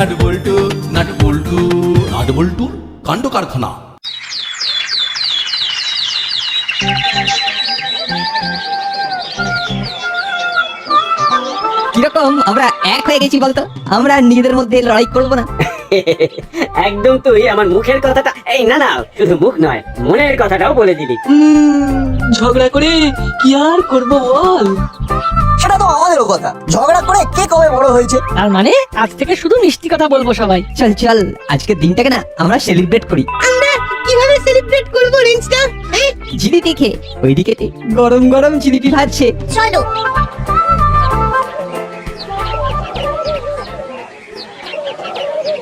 Nut bolt nut bolt নাটবল্টুর কাণ্ড কারখানা। কিরকম আমরা এক হয়ে গেছি বলতো? আমরা নিজেদের মধ্যে লড়াই করব না? একদম তুই আমার মুখের কথাটা, এই না না শুধু মুখ নয় মনের কথাটাও বলে দিলি। ঝগড়া করে কি আর করবো বল? সেটা তো আমাদেরও কথা, ঝগড়া করে কে কবে বড় হয়েছে। তার মানে আজ থেকে শুধু মিষ্টি কথা বলবো সবাই। চল চল, আজকের দিনটাকে না আমরা সেলিব্রেট করি। কিভাবে সেলিব্রেট করবো রেঞ্জটা? জিলিপি খেয়ে, ওইদিকে গরম গরম জিলিপি ভাজছে। চলো।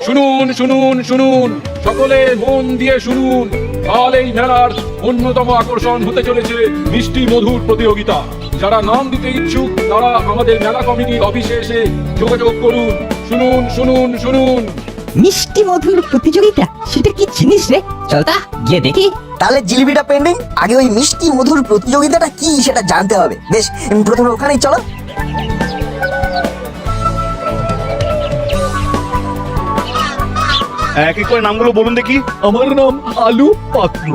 শুনুন শুনুন শুনুন, সকলে মন দিয়ে শুনুন। কাল এই মেলার অন্যতম আকর্ষণ হতে চলেছে মিষ্টি মধুর প্রতিযোগিতা। যারা নাম দিতে ইচ্ছুক তারা আমাদের মেলা কমিটির অফিসে এসে যোগাযোগ করুন। শুনুন শুনুন শুনুন। মিষ্টি মধুর প্রতিযোগিতা? সেটা কি জিনিস রে? চল তা গিয়ে দেখি। তাহলে জিলিপিটা পেন্ডিং, আগে ওই মিষ্টি মধুর প্রতিযোগিতাটা কি সেটা জানতে হবে। বেশ, প্রথমে ওখানেই চলো। এক এক করে নামগুলো বলুন দেখি। আমার নাম আলু পাত্র।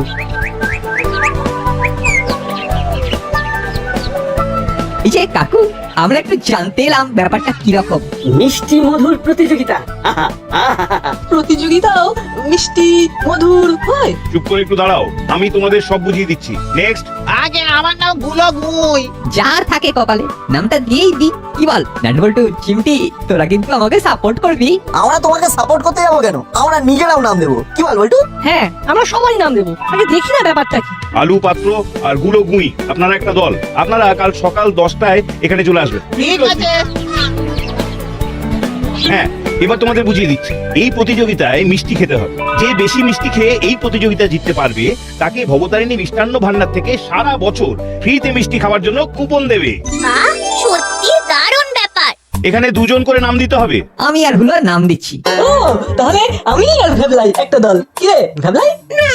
এই যে কাকু, আমরা একটু জানতে এলাম ব্যাপারটা কিরকম। মিষ্টি মধুর প্রতিযোগিতা? আহা, আহা, আহা। প্রতিযোগিতাও মিষ্টি মধুর হয়? চুপ করে একটু দাঁড়াও, আমি তোমাদের সব বুঝিয়ে দিচ্ছি। নেক্সট। আগে আমার নাম গুলক মুই। যার থাকে কপালে নামটা দিয়েই দি। কি বল নাটবল্টু, চিমটি, তোরা কিন্তু আমাকে সাপোর্ট করবি। আমরা তোমাকে সাপোর্ট করতে যাবো কেন? আমরা নিজেরাও নাম দেবো। কি বল বল্টু? হ্যাঁ, আমরা সবাই নাম দেবো। আগে দেখি না ব্যাপারটা কি। আলু পাত্র আর গুলো গুঁই, আপনারা একটা দল। আপনারা কাল সকাল 10টায় এখানে চলে আসবেন। ঠিক আছে। হ্যাঁ, এবার তোমাদের বুঝিয়ে দিচ্ছি। এই প্রতিযোগিতায় মিষ্টি খেতে হবে। যে বেশি মিষ্টি খেয়ে এই প্রতিযোগিতা জিততে পারবে তাকে ভবতারিণী মিষ্টান্ন ভান্ডার থেকে সারা বছর ফ্রিতে মিষ্টি খাওয়ার জন্য কুপন দেবে। সত্যি দারুণ ব্যাপার। এখানে দুজন করে নাম দিতে হবে। আমি আর হুলোর নাম দিচ্ছি। ও, তাহলে আমি আর ভেবলাই একটা দল। কি রে ভেবলাই? না,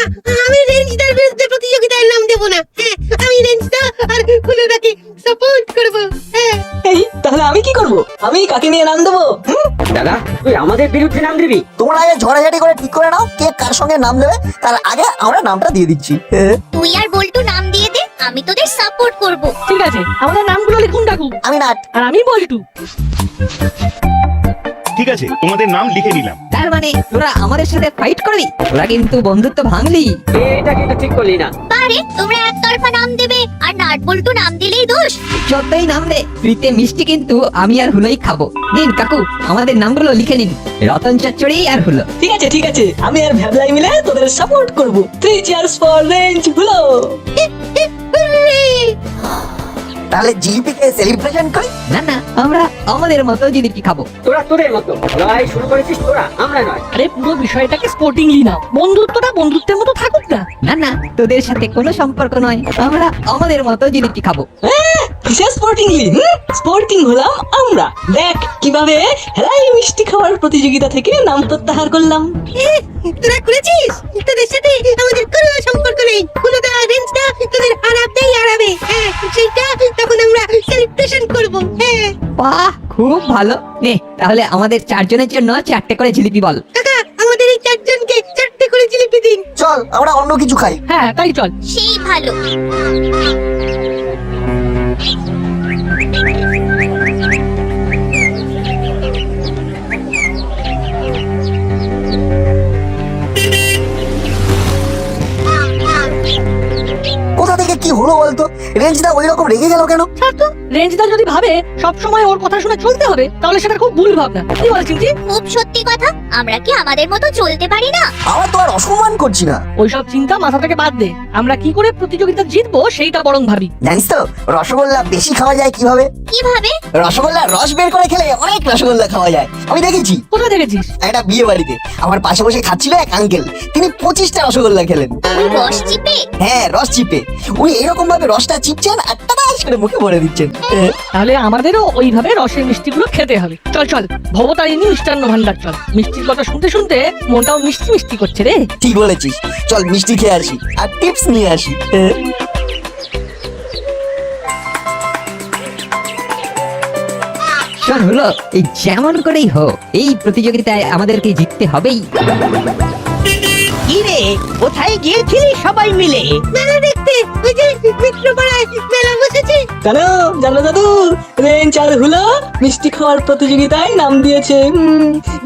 আমি রেঞ্জদার বিরুদ্ধে প্রতিযোগিতায় নাম দেবো না। আমি রেঞ্জদা আর হুলোদাকে সাপোর্ট করবো। এই তাহলে আমি কি করব? আমি কাকে নিয়ে নাম দেবো? দাদা তুই আমাদের বিরুদ্ধে নাম দিবি? তোমরা আগে ঝড়াঝাটি করে ঠিক করে নাও কে কার সঙ্গে নাম দেবে, তার আগে আমরা নামটা দিয়ে দিচ্ছি। তুই আর বল্টু নাম দিয়ে দে, আমি তোদের সাপোর্ট করব। ঠিক আছে, আমাদের নামগুলো লিখুন কাকু। আমি নাট। আর আমি বল্টু। ঠিক আছে, তোমাদের নাম লিখে নিলাম। তার মানে তোরা আমাদের সাথে ফাইট করবি? তোরা কিন্তু বন্ধুত্ব ভাঙলি। এটা কিন্তু ঠিক করলি না। পারে তোমরা একতরফা নাম দেবে আর নাট বল্টু নাম দিলেই দোষ। যতই নাম দে, ফ্রিতে মিষ্টি কিন্তু আমি আর হুলোই খাবো। নিন কাকু, আমাদের নামগুলো লিখে নিন। রতন চচ্চড়ি আর হুলো। ঠিক আছে, আমি আর ভেবলাই মিলে তোদের সাপোর্ট করব। 3 cheers for রেঞ্জ হলো। তাহলে জিলিপিকে সেলিব্রেশন করি। না না, আমরা আমাদের মতো জিলিপি খাবো। তোরা তোদের মতো লড়াই শুরু করেছিস তোরা, আমরা নয়। আরে পুরো বিষয়টাকে স্পোর্টিংলি নাও। বন্ধুত্বটা বন্ধুত্বের মতো থাকুক না। না না, তোদের সাথে কোনো সম্পর্ক নয়। আমরা আমাদের মতো জিলিপি খাবো। কিসের স্পোর্টিংলি? স্পোর্টিং হলাম আমরা। দেখ কিভাবে হেলাই মিষ্টি খাওয়ার প্রতিযোগিতা থেকে নাম প্রত্যাহার করলাম। তোরা করেছিস? তোদের সাথে আমাদের কোনো সম্পর্ক নেই। হুলোদা রেঞ্জদা তোদের হারাবেই হারাবে। সেইটা তখন আমরা সেলিব্রেশন করব। বাহ, খুব ভালো। নে তাহলে আমাদের চারজনের জন্য 4টে করে জিলিপি বল। কাকা, আমাদের এই চারজনকে 4টে করে জিলিপি দিন। চল আমরা অন্য কিছু খাই। হ্যাঁ তাই চল। সেই ভালো। কোথা থেকে কি হলো বলতো? রেঞ্জদা ওই রকম রেগে গেল কেন? রেঞ্জদা যদি ভাবে সব সময় ওর কথা শুনে চলতে হবে তাহলে সেটা খুব ভুল ভাবনা। কি বল চিমটি? খুব সত্যি কথা। আমরা কি আমাদের মতো চলতে পারি না? আমরা তো আর অসম্মান করছি না। ওইসব চিন্তা মাথা থেকে বাদ দে। আমরা কি করে প্রতিযোগিতা জিতবো সেইটা বরং ভাবি। জানিস তো রসগোল্লা বেশি খাওয়া যায় কিভাবে? কিভাবে? রসগোল্লা রস বের করে খেলে অনেক রসগোল্লা খাওয়া যায়। আমি দেখেছি কোথায় দেখেছিস? একটা বিয়ে বাড়িতে আমার পাশে বসে খাচ্ছিল এক আঙ্কেল। তিনি 25টা রসগোল্লা খেলেন। ওই রস চিপে? হ্যাঁ, রস চিপে। উনি এরকম ভাবে রসটা চিপছেন আর টাটাস করে মুখে ভরে দিচ্ছেন। তাহলে আমাদেরও ওইভাবে রসের মিষ্টিগুলো খেতে হবে। চল চল, ভবতারিণী মিষ্টান্ন ভান্ডার চল। মিষ্টির কথা শুনতে শুনতে মনটাও মিষ্টি মিষ্টি করছে রে। ঠিক বলেছিস, চল মিষ্টি খেয়ে আসি আর টিপস নিয়ে আসি। শোন হলো, এই যেমন করেই হোক এই প্রতিযোগিতায় আমাদেরকে জিততে হবেই। কি রে কোথায় গিয়েছিলি সবাই মিলে? মেলা দেখতে, ওই যে মিত্রপাড়ায় মেলা বসেছে। কেন জানো দাদু, রেঞ্জ আর হুলো মিষ্টি খাওয়ার প্রতিযোগিতায় নাম দিয়েছে।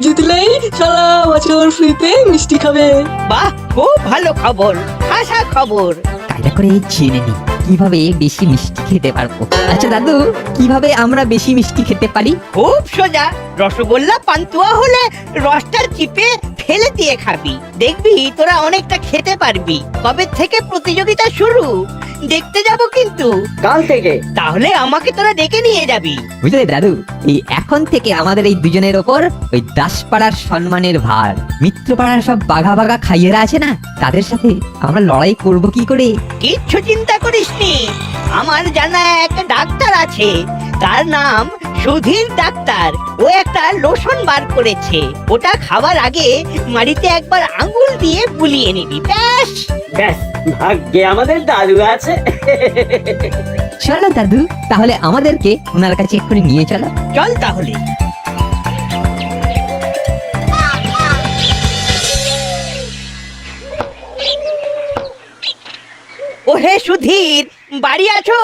জিতলেই সারা বছর ফ্রিতে মিষ্টি খাবে। বাহ, খুব ভালো খবর, আশা খবর। কায়দা করে জেনে নি কিভাবে বেশি মিষ্টি খেতে পারবো। আচ্ছা দাদু, কিভাবে আমরা বেশি মিষ্টি খেতে পারি? খুব সোজা, রসগোল্লা পান্তুয়া হলে রসটা চিপে ফেলে দিয়ে খাবি, দেখবি তোরা অনেকটা খেতে পারবি। কবে থেকে প্রতিযোগিতা শুরু? দেখতে যাব কিন্তু। কাল থেকে। তাহলে আমাকে তোরা ডেকে নিয়ে যাবি। বুঝলে দাদু, এই এখন থেকে আমাদের এই দুজনের ওপর ওই দাসপাড়ার সম্মানের ভার। মিত্রপাড়ার সব বাঘা বাঘা খাইয়েরা আছে না, তাদের সাথে আমরা লড়াই করব কি করে? কিচ্ছু চিন্তা করিসনি, আমার জানা এক ডাক্তার আছে, তার নাম সুধীর ডাক্তার। ও একটা লোশন বার করেছে, ওটা খাওয়ার আগে মাড়িতে একবার আঙ্গুল দিয়ে বুলিয়ে নিবি, ব্যাস। ব্যাস, ভাগ্যে আমাদের দাদু আছে। চলো দাদু, তাহলে আমাদেরকে ওনার কাছে এক্ষুনি নিয়ে চলো। চল তাহলে। ও হে সুধীর, বাড়ি আছো?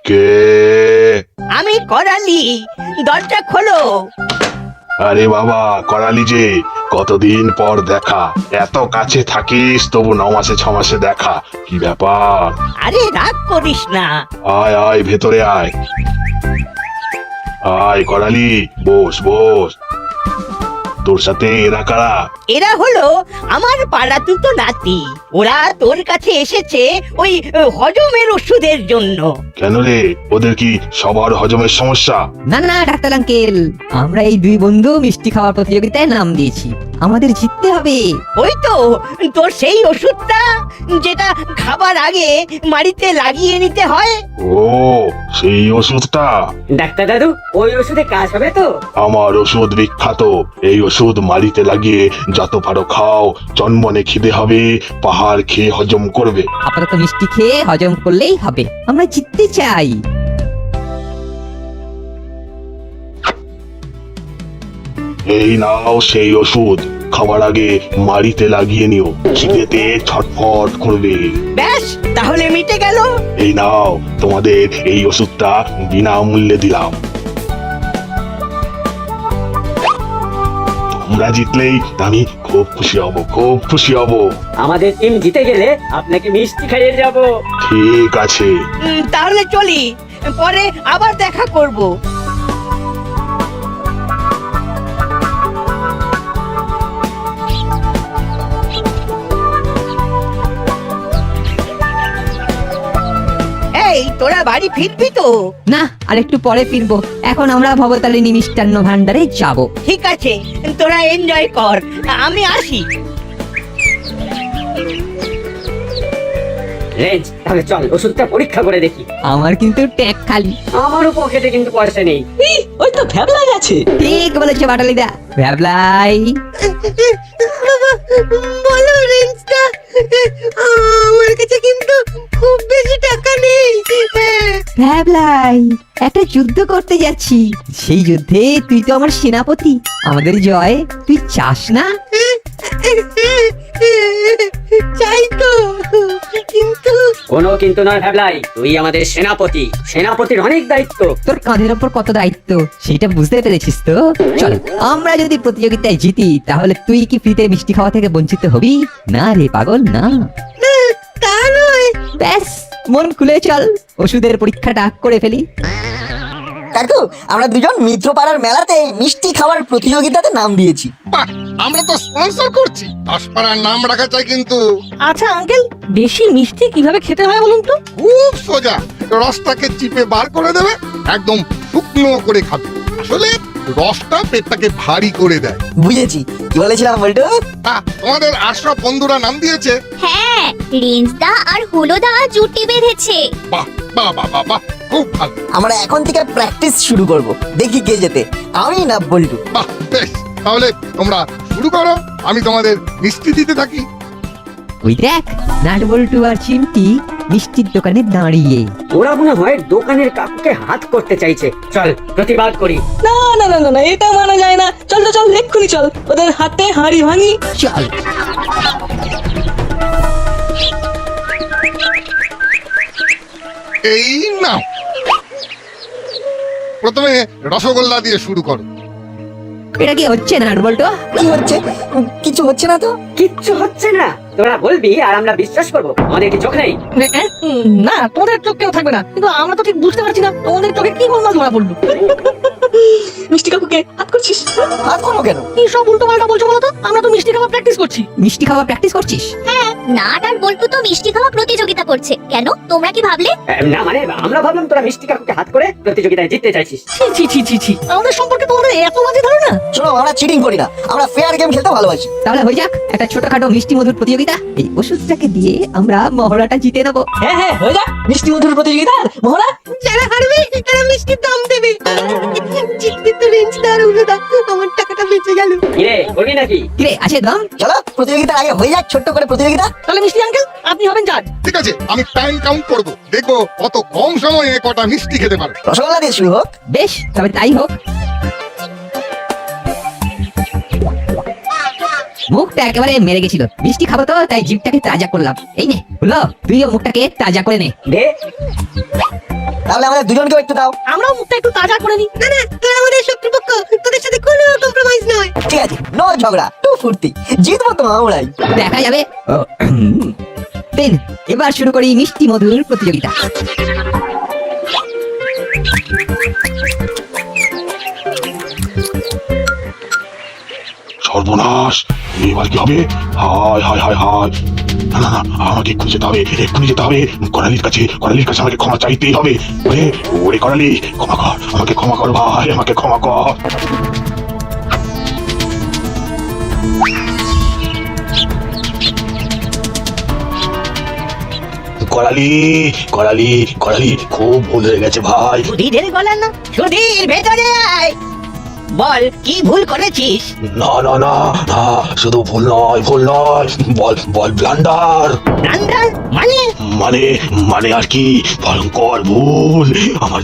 কে? আমি করালি, দরজা খোলো। আরে বাবা করালি যে, কতদিন পর দেখা। এত কাছে থাকিস তবু 9 মাসে 6 মাসে দেখা, কি ব্যাপার? আরে রাগ করিস না। আয় আয় ভেতরে আয়। আয় করালি, বস বস। তোর সাথে এরা কারা? এরা হলো আমার পাড়া দুটো নাতি, ওরা তোর কাছে এসেছে ওই হজমের ওষুধের জন্য। কেন রে, ওদের কি সবার হজমের সমস্যা? না না ডাক্তার আঙ্কেল, আমরা এই দুই বন্ধু মিষ্টি খাওয়ার প্রতিযোগিতায় নাম দিয়েছি, আমাদের জিততে হবে। ওই তো তোর সেই ওষুধটা যেটা খাবার আগে মাড়িতে লাগিয়ে নিতে হয়। ও, সেই ওষুধটা? ডাক্তার দাদু, ওই ওষুধে কাজ হবে তো? আমার ওষুধ বিখ্যাত। এই ওষুধ মাড়িতে লাগিয়ে যত পারো খাও, জন্মনে খিদে হবে, পাহাড় খেয়ে হজম করবে। আপাতত মিষ্টি খেয়ে হজম করলেই হবে, আমরা জিততে চাই। এই নাও সেই ওষুধ, খাবার আগে মাড়িতে লাগিয়ে নিও, খিদেতে ছটফট করবে। ব্যাস, তাহলে মিটে গেল। এই নাও, তোমাদের এই ওষুধটা বিনামূল্যে দিলাম। তোমরা জিতলেই আমি খুব খুশি হব, খুব খুশি হব। আমাদের টিম জিতে গেলে আপনাকে মিষ্টি খাইয়ে যাব। ঠিক আছে। তাহলে চলি, পরে আবার দেখা করব। এই তোরা বাড়ি ফিরবি তো? না, আর একটু পরে ফিরবো, এখন আমরা ভবতারিণী মিষ্টান্ন ভান্ডারে যাব। ঠিক আছে, তোরা এনজয় কর, আমি আসি। রেঞ্জ, তাহলে চল ওষুধটা পরীক্ষা করে দেখি। আমার কিন্তু ট্যাগ খালি। আমারও পকেটে কিন্তু পয়সা নেই। ওই তো ভ্যাবলাই আছে। ঠিক বলেছে বাটালিদা, ভ্যাবলাই। বাবা, বলো রেঞ্জটা, আমার কাছে কিন্তু খুব বেশি টাকা নেই। ভ্যাবলাই, একটা যুদ্ধ করতে যাচ্ছি, সেই যুদ্ধে তুই তো আমার সেনাপতি, আমাদের জয় তুই চাস না? চাই তো, কিন্তু কোনো কিন্তু নয় ভাবলাই, তুই আমাদের সেনাপতি, সেনাপতির অনেক দায়িত্ব। তোর কাঁধের ওপর কত দায়িত্ব সেটা বুঝতে পেরেছিস তো? চল, আমরা যদি প্রতিযোগিতায় জিতি তাহলে তুই কি ফ্রিতে মিষ্টি খাওয়া থেকে বঞ্চিত হবি না? রে পাগল না। তা নয়। ব্যাস, মন খুলে চল, ওষুধের পরীক্ষাটা করে ফেলি। কাকু, আমরা দুজন মিত্রপাড়ার মেলাতে মিষ্টি খাওয়ার প্রতিযোগিতাতে নাম দিয়েছি। বাহ, আমরা তো স্পন্সর করছি, দাসপাড়ার নাম রাখা চাই কিন্তু। আচ্ছা আঙ্কেল, বেশি মিষ্টি কিভাবে খেতে হয় বলুন তো? খুব সোজা, রসটাকে চিপে বার করে দেবে, একদম শুকনো করে খাবে। আসলে রসটা পেটটাকে ভারী করে দেয়। বুঝেছি, কি বলেছিলাম বল্টু? তোমাদের আশরাফ বন্ধুরা নাম দিয়েছে। হ্যাঁ, রেঞ্জদা আর হুলোদা জুটি বেঁধেছে। বাহ বাহ বাহ বাহ বাহ, খুব ভালো। আমরা এখন থেকে প্র্যাকটিস শুরু করব, দেখি কে জেতে, আমি না বল্টু। বাহ, বেশ, তাহলে তোমরা শুরু করো, আমি তোমাদের মিষ্টি দিতে থাকি। ওই দেখ, নাট বল্টু আর চিমটি মিষ্টির দোকানে দাঁড়িয়ে। ওরা মনে হয় দোকানের কাকুকে হাত করতে চাইছে। চল প্রতিবাদ করি। না না না না না, এটা মানা যায় না। চল তো চল, এক্ষুনি চল, ওদের হাতে হাঁড়ি ভাঙি। চল। এই নাও, প্রথমে রসগোল্লা দিয়ে শুরু করো। এটা কি হচ্ছে না বলতো? কি হচ্ছে? কিছু হচ্ছে না তো। কিচ্ছু হচ্ছে না, তোরা বলবি আর আমরা বিশ্বাস করবো? আমাদের কি চোখ নেই? না, তোদের চোখ কেউ থাকবে না, কিন্তু আমরা তো ঠিক বুঝতে পারছি না তোমাদের চোখে কি গোলমাল ধরা পড়লো। মিষ্টি কাকুকে হাত করছিস? হাত করো কেন? কি সব উল্টো পাল্টা বলছো বলো তো? আমরা তো মিষ্টি খাওয়া প্র্যাকটিস করছি। মিষ্টি খাওয়া প্র্যাকটিস করছিস? নাট আর বল্টু তো মিষ্টি খাওয়া প্রতিযোগিতা করছে। কেন, তোমরা কি ভাবলে? না মানে আমরা ভাবলাম তোরা মিষ্টি কাকুকে হাত করে প্রতিযোগিতায় জিততে চাইছিস। ছি ছি ছি ছি ছি, আমাদের সম্পর্কে তোমাদের এত বাজে ধারণা। শোনো, আমরা চিটিং করি না, আমরা ফেয়ার গেম খেলতে ভালোবাসি। তাহলে হয়ে যাক একটা ছোটখাটো মিষ্টি মধুর প্রতিযোগিতা। এই ওষুধটাকে দিয়ে আমরা মহড়াটা জিতে নেবো। হ্যাঁ হ্যাঁ, হয়ে যাক মিষ্টি মধুর প্রতিযোগিতা। মহড়া, যারা হারবে তারা মিষ্টির দাম দেবে। জিতবে তো রেঞ্জটা আর হলুদা, আমার টাকাটা বেঁচে গেল। কিরে করবি নাকি? কিরে আছে দাম? চলো প্রতিযোগিতার আগে হয়ে যাক ছোট্ট করে প্রতিযোগিতা। তাহলে মিষ্টি আঙ্কেল আপনি হবেন জাজ। ঠিক আছে, আমি টাইম কাউন্ট করব, দেখবো কত কম সময়ে কটা মিষ্টি খেতে পারে। রসগোল্লা দিয়ে শুরু হোক। বেশ, তবে তাই হোক। মুখটা একেবারে মেরে গেছিল, মিষ্টি খাবো তো তাই জিভটাকে তাজা করলাম। এই নে হলো, তুইও মুখটাকে তাজা করে নে। দে। তাহলে আমাদের দুজনকেও একটু দাও। আমরাও মুখটা একটু তাজা করে নিই। না না, তোরা আমাদের শত্রুপক্ষ, তোদের সাথে কোনো কম্প্রোমাইজ নয়। ঠিক আছে, নো ঝগড়া, টু ফুর্তি, জিতবো তো আমরাই। দেখা যাবে। দেন এবার শুরু করি মিষ্টি মধুর প্রতিযোগিতা। সর্বনাশ, এবার কি হবে? হায় হায় হায় হায়, না না না, আমাকে এক্ষুনি যেতে হবে, এক্ষুনি যেতে হবে করালির কাছে, করালির কাছে আমাকে ক্ষমা চাইতেই হবে। ওরে ওরে করালি, ক্ষমা কর, আমাকে ক্ষমা কর ভাই, আমাকে ক্ষমা কর। করালি করালি করালি, খুব ভুল হয়ে গেছে ভাই। সুধীরের গলা না, সুধীর ভেতরে আয়। বল কি ভুল করেছিস? না না না না, শুধু ভুল নয়, ভুল নয়, বল বল ব্লান্ডার। ব্লান্ডার মানে? মানে মানে আর কি, ভয়ঙ্কর ভুল। আমার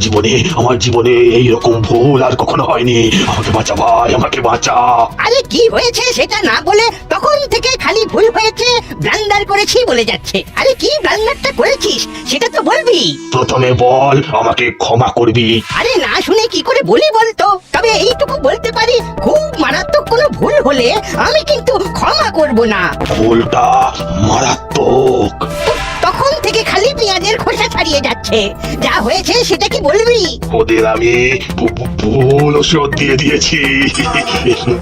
জীবনে এইরকম ভুল আর কখনো হয়নি। আমাকে বাঁচা ভাই, আমাকে বাঁচা। আরে কি হয়েছে সেটা না বলে তখন থেকে খালি ভুল হয়েছে ব্লান্ডার করেছি বলে যাচ্ছে। আরে কি ব্লান্ডারটা করেছিস সেটা তো বলবি। প্রথমে বল আমাকে ক্ষমা করবি। আরে না শুনে কি করে বলি বলতো? তবে এইটুকু বলতে পারি, খুব মারাত্মক কোনো ভুল হলে আমি কিন্তু ক্ষমা করব না। ভুলটা মারাত্মক। তখন থেকে খালি পেঁয়াজের খোসা ছাড়িয়ে যাচ্ছে। যা হয়েছে সেটা কি বলবি? ওদের আমি ভুল ওষুধ দিয়ে দিয়েছি।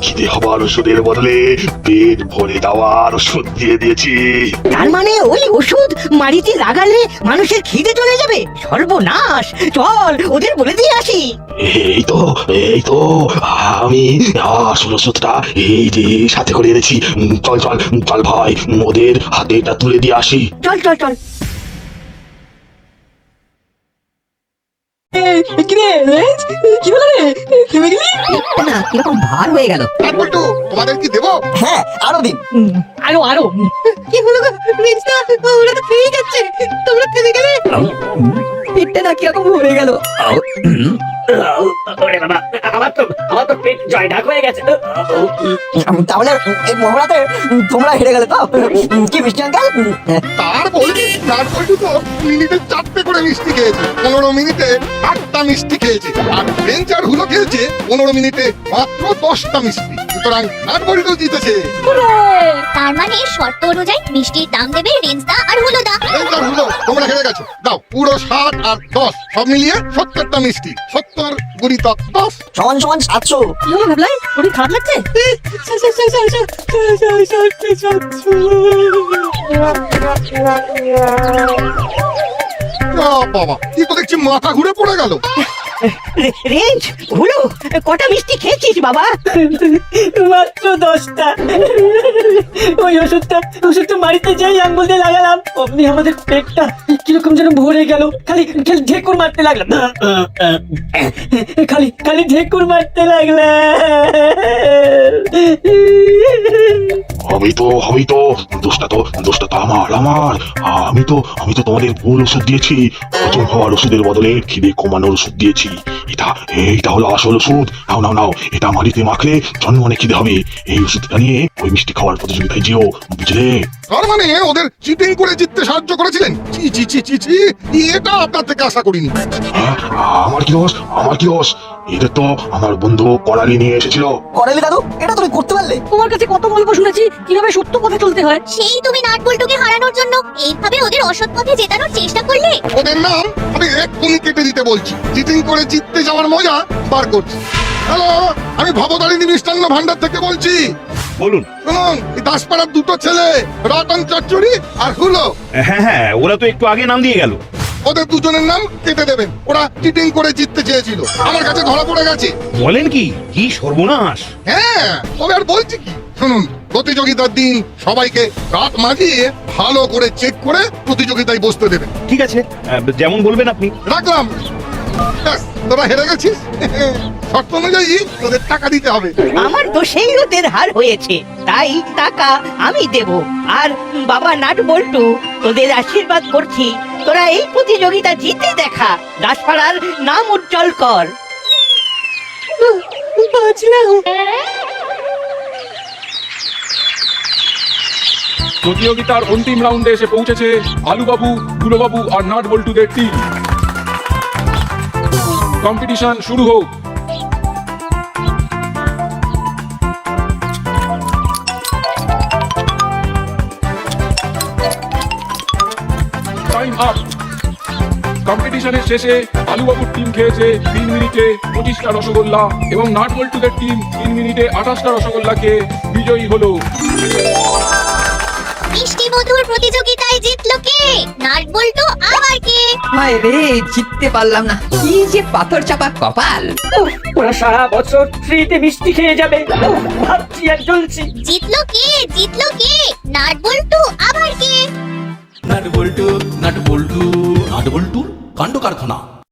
খিদে হবার ওষুধের বদলে পেট ভরে দেওয়ার ওষুধ দিয়ে দিয়েছি। তার মানে ওই ওষুধ মারিতে লাগালে মানুষের খিদে চলে যাবে? সর্বনাশ! চল ওদের বলে দিয়ে আসি। এই তো আমি আসল ওষুধটা এই যে সাথে করে এনেছি। চল চল চল ভাই, ওদের হাতে এটা তুলে দিয়ে আসি। চল চল চল। কিরে রেঞ্জ, কি হলো রে, থেমে গেলি? একটা না কিরকম ভার হয়ে গেল। বল্টু, তোমাদের কি দেবো? হ্যাঁ, আরো দিন। আরো আরো। কি হলো গো রেঞ্জটা? ওরা তো খেয়ে যাচ্ছে, তোমরা থেমে গেলে। পেটটা না কিরকম ভরে গেল। ওরে বাবা, আমার তো পেট জয় ঢাক হয়ে গেছে। তাহলে এই মহড়াতে তোমরা হেরে গেলে তো? কি মিষ্টি আঙ্কেল? তার বলবি, বল্টু তো মিনিটে 4টে করে মিষ্টি খেয়েছে, 15 মিনিটে 8টা মিষ্টি খেয়েছে। আর রেঞ্জ আর হুলো খেয়েছে 15 মিনিটে মাত্র 10টা মিষ্টি। সুতরাং বল্টু জিতেছে। তার মানে শর্ত অনুযায়ী মিষ্টির দাম দেবে রেঞ্জদা আর হলুদা। রেঞ্জ আর হুলো, তোমরা হেরে গেছো। দাও পুরো 60 আর 10 সব মিলিয়ে 70টা মিষ্টি। 70 গুণিত 10 সমান সমান 700। কি হলো ভাবলাই, ওর খারাপ লাগছে? বাবা, কি তো দেখছি মাথা ঘুরে পড়ে গেল। রেঞ্জ হুলো, কটা মিষ্টি খেয়েছিস বাবা? মাত্র 10টা। ওই ওষুধটা মারিতে যাই আঙ্গুল দিয়ে লাগালাম, অমনি আমাদের পেটটা কিরকম যেন ভরে গেল। খালি খালি ঢেকুর মারতে লাগলাম, খালি ঢেকুর মারতে লাগলাম। হবেই তো দোষটা তো আমার আমি তো তোমাদের ভুল ওষুধ দিয়েছি। হজম হওয়ার ওষুধের বদলে খিদে কমানোর ওষুধ দিয়েছি। এইটা হলো আসল ওষুধ। নাও এটা মাটিতে মাখলে জন্মনে খিদে হবে। এই ওষুধটা নিয়ে ওই মিষ্টি খাওয়ার প্রতিযোগিতায় যেও, বুঝলে? তার মানে ওদের চিটিং করে জিততে সাহায্য করেছিলেন? ছি, এটা আপনার থেকে আশা করিনি। হ্যাঁ, আমার কি দোষ? এটা তো আমার বন্ধু করালি নিয়ে এসেছিল। করালি দাদু, এটা তুমি করতে পারলে? তোমার কাছে কত গল্প শুনেছি কিভাবে সত্য পথে চলতে হয়। সেই তুমি নাট বল্টুকে হারানোর জন্য এইভাবে ওদের অসৎ পথে জেতানোর চেষ্টা করলে। ওদের নাম আমি এক্ষুনি কেটে দিতে বলছি। চিটিং করে জিততে যাওয়ার মজা বার করছি। হ্যালো, আমি ভবতারিণী মিষ্টান্ন ভান্ডার থেকে বলছি। বলুন। শুনুন, এই দাসপাড়ার দুটো ছেলে রতন চচ্চড়ি আর হুলো, হ্যাঁ, ওরা তো একটু আগে নাম দিয়ে গেল। ওদের দুজনের নাম কেটে দেবেন। ওরা চিটিং করে জিততে চেয়েছিল, আমার কাছে ধরা পড়ে গেছে। বলেন কি সর্বনাশ! হ্যাঁ, তবে আর বলছি কি, শুনুন, প্রতিযোগিতার দিন সবাইকে রাত মাঝিয়ে ভালো করে চেক করে প্রতিযোগিতায় বসতে দেবেন। ঠিক আছে, যেমন বলবেন আপনি। রাখলাম। ব্যাস, তোরা হেরে গেছিস। শর্ত অনুযায়ী তোদের টাকা দিতে হবে। আমার দোষেই ওদের হার হয়েছে, তাই টাকা আমি দেব। আর বাবা নাট বল্টু, তোদের আশীর্বাদ করছি, তোরা এই প্রতিযোগিতা জিতে দেখা, দাসপাড়ার নাম উজ্জ্বল কর। বাঁচলাম। প্রতিযোগিতার অন্তিম রাউন্ডে এসে পৌঁছেছে আলুবাবু, গুলোবাবু আর নাট বল্টুদের টিম। কম্পিটিশন শুরু হোক। Time up. কম্পিটিশনের শেষে আলুবাবুর টিম খেয়েছে 3 মিনিটে 25টা রসগোল্লা এবং নাট বল্টুদের টিম 3 মিনিটে 28টা রসগোল্লা খেয়ে বিজয়ী হলো। মিষ্টি মধুর প্রতিযোগিতায় জিতলো কে? নাট বল্টু আবার কে? হায় রে, জিততে পারলাম না। কি যে পাথর চাপা কপাল। ওরা সারা বছর ফ্রিতে মিষ্টি খেয়ে যাবে। ভাবছি আর জ্বলছি। জিতলো কে? নাট বল্টু আবার কে? নাট বল্টু কাণ্ড কারখানা।